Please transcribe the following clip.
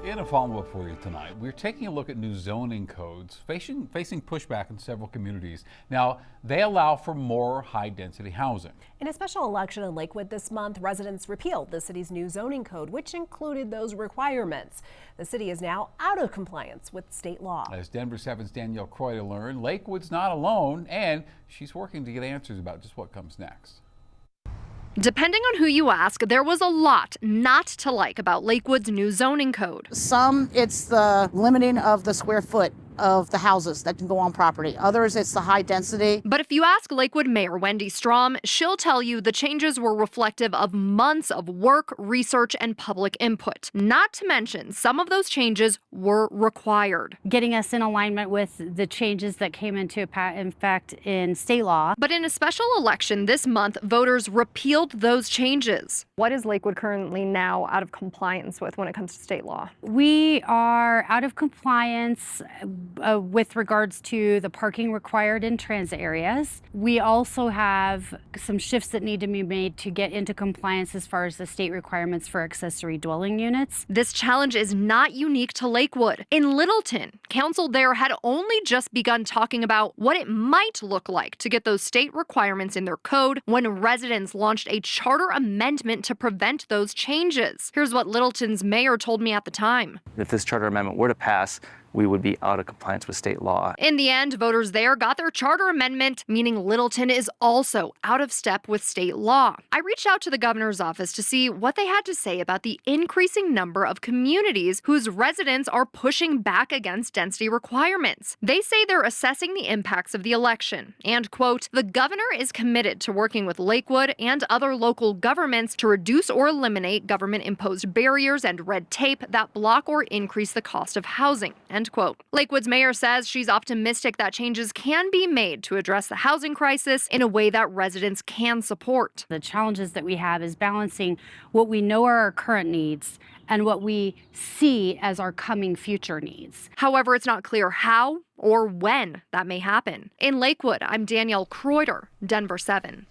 In a follow-up for you tonight, we're taking a look at new zoning codes facing pushback in several communities. Now, they allow for more high-density housing. In a special election in Lakewood this month, residents repealed the city's new zoning code, which included those requirements. The city is now out of compliance with state law. As Denver 7's Danielle Croy learned, Lakewood's not alone, and she's working to get answers about just what comes next. Depending on who you ask, there was a lot not to like about Lakewood's new zoning code. Some, it's the limiting of the square foot of the houses that can go on property. Others, it's the high density. But if you ask Lakewood Mayor Wendy Strom, she'll tell you the changes were reflective of months of work, research, and public input. Not to mention, some of those changes were required. Getting us in alignment with the changes that came into effect in state law. But in a special election this month, voters repealed those changes. What is Lakewood currently now out of compliance with when it comes to state law? We are out of compliance with regards to the parking required in transit areas. We also have some shifts that need to be made to get into compliance as far as the state requirements for accessory dwelling units. This challenge is not unique to Lakewood. In Littleton, council there had only just begun talking about what it might look like to get those state requirements in their code when residents launched a charter amendment to prevent those changes. Here's what Littleton's mayor told me at the time. If this charter amendment were to pass, we would be out of compliance with state law. In the end, voters there got their charter amendment, meaning Littleton is also out of step with state law. I reached out to the governor's office to see what they had to say about the increasing number of communities whose residents are pushing back against density requirements. They say they're assessing the impacts of the election and, quote, the governor is committed to working with Lakewood and other local governments to reduce or eliminate government-imposed barriers and red tape that block or increase the cost of housing, end quote. Lakewood's mayor says she's optimistic that changes can be made to address the housing crisis in a way that residents can support. The challenges that we have is balancing what we know are our current needs and what we see as our coming future needs. However, it's not clear how or when that may happen. In Lakewood, I'm Danielle Croy, Denver 7.